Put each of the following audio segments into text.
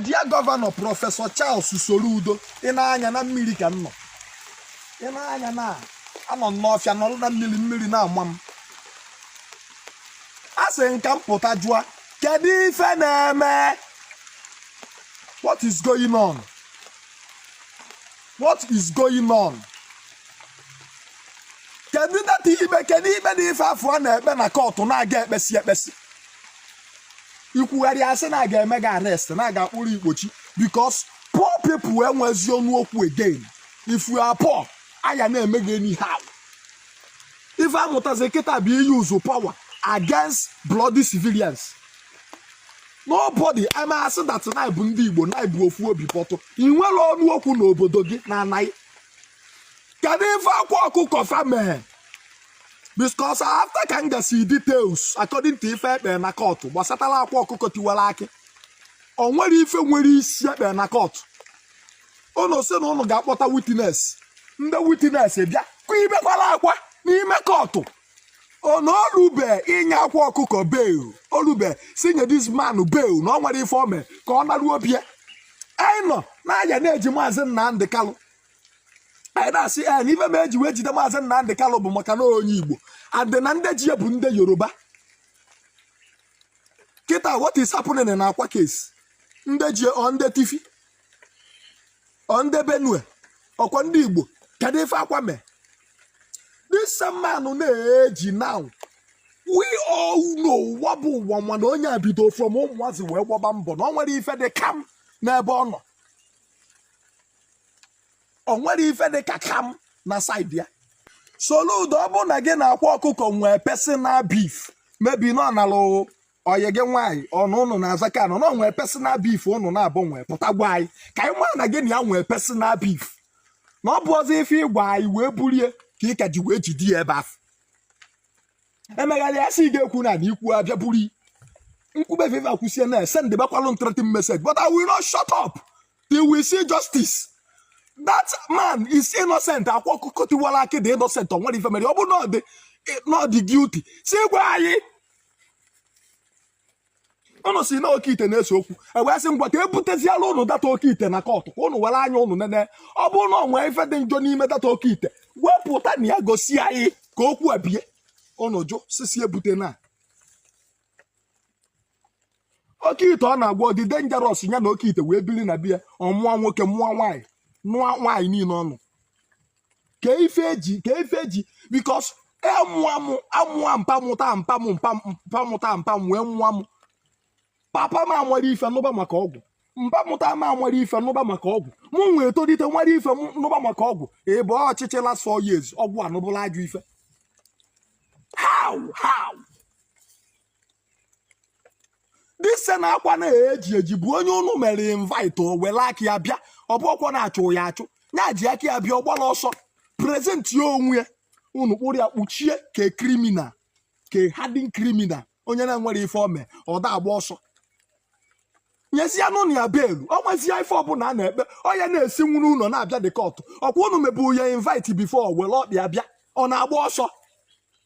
dear Governor Professor Charles Soludo in anya na mmiri ka nno in anya na anọ n'ọfịa nọ na mmiri na amam asị nka mpụta jụa kedu ife na-eme. What is going on? What is going on? Kedu ibe dị ife afọ na-ekpe na kọtụ na-aga ekpesi ikwugharị asị na-aga eme ga arrest na-aga akpụrụ ikpochi because poor people enwezi ọnụ okwu again. If you are poor, aya na-eme gị anyhow. Ife amụtazi kịta bụ use power against bloody civilians. Nobody, I'm asking that na bụ ndị Igbo na bụ ofu obi pọtụ. I nwere ọnụ okwu n'obodo gị na anaghị. Kedu ife Akwa Okuko family? Because after can get see details according to ife ekpe na court gbasatala Akwa Okuko tiwara aki. O nwere ife nwere isi ekpe na court. Ono se na unu ga-akpọta witness. Ndị witness bịa ku ibekwala akwa n'ime court. Ono olube inye Akwa Okuko bail. Olube sinye this man bail na o nwere ife ome ka ọ naruo bie. Anyị nọ na anya na-eji Maazị Nnamdi Kalu. I don't see any even made you wait the Mazen and the Calobo Macano Igbo. And then under Jabun de Yoruba. Kita, what is happening in our case? Ndeje on the Tiffy. On the Benue. Or Kondibo. Kadefa Kwame. This man on the edge now. We all know Wabu Wamanonia Bito from home was where Wabambo. No one if they come. Never. On what if they come na side ya. Soludo ọbụ na gị na Akwa Okuko nwee personal beef. Maybe no na lo oye gị nwanyị ọnụ unu na azaka no nwee personal beef unu na abụ nwee pụta gwa anyị. Ka anyị nwa na gị na ya nwee personal beef. Na ọ bụ ọzọ ife ịgwa anyị wee bulie ka ị ka ji wee jide ebe afọ. Emegharị asị ga-ekwu na ikwu abịa buri. Nkwube viva kwusie na send the bakwalụ threatening message. But I will not shut up till we see justice. That man is innocent. Akwa Okuko tiwala aki the innocent on what if family. Obu not the guilty. See why? Ono si na okite na esoku. E we asị ngwa ka ebutezi ala unu data okite na court. Unu were anya unu nene. Obu na onwe ife dị njọ n'ime data okite. Wepụta na ya gosi anyị ka okwu abie. Unu jụ sisi ebute na. Okite ọ na-agwa dị dangerous nya na okite wee bili na bia. Ọmụọ nwoke mụọ nwanyị. No why ni no ka ife eji because mpamuta wee nwa papa ma nwere ife n'ụba maka ọgwụ mpamuta ma nwere ife n'ụba maka ọgwụ mụ nwee tolite nwere ife n'ụba maka ọgwụ ebe ọchịchị last 4 years ọgwụ anụbụla ajụ ife how this na akwa na-eji bụ onye unu mere invite o were aka ya bịa ọ bụ ọkwa na-achụ ya achụ nya ji aka ya bịa ọgbala ọsọ present ya onwe unu kpụrụ ya kpuchie ka criminal ka hardened criminal onye na-enwere ife ome ọ da agba ọsọ nyesi ya n'ụlọ ya belu ọ nwazi ya ife ọbụla a na-ekpe ọ ya na-esi nwuru ụlọ na-abịa dị kọtụ ọkwa unu mebu ya invite before were ọkpịa bịa ọ na-agba ọsọ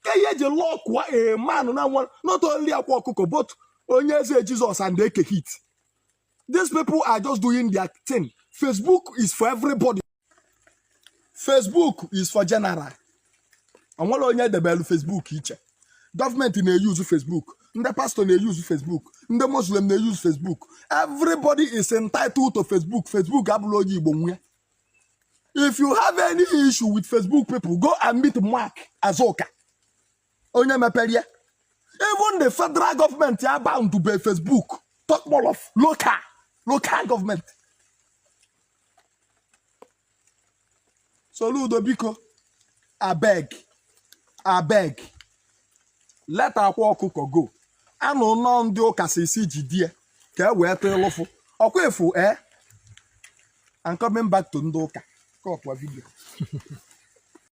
ka ihe eji lọkwa a man na nwa not only Akwa Okuko but Onyeze Jesus and they take it. These people are just doing their thing. Facebook is for everybody. Facebook is for general. And what onye debelu Facebook iche. Government may use Facebook. The pastor may use Facebook. The Muslim may use Facebook. Everybody is entitled to Facebook. Facebook ablogi bonwe. If you have any issue with Facebook people, go and meet Mark Azoka. Onye meperia. Even the federal government are bound to pay Facebook. Talk more of local government. Soludo biko, I beg. Let Akwa Okuko go. I know none do kasisi jidie. Ke we telofu. Okwefu I'm coming back to Ndoka. Ko kwa video.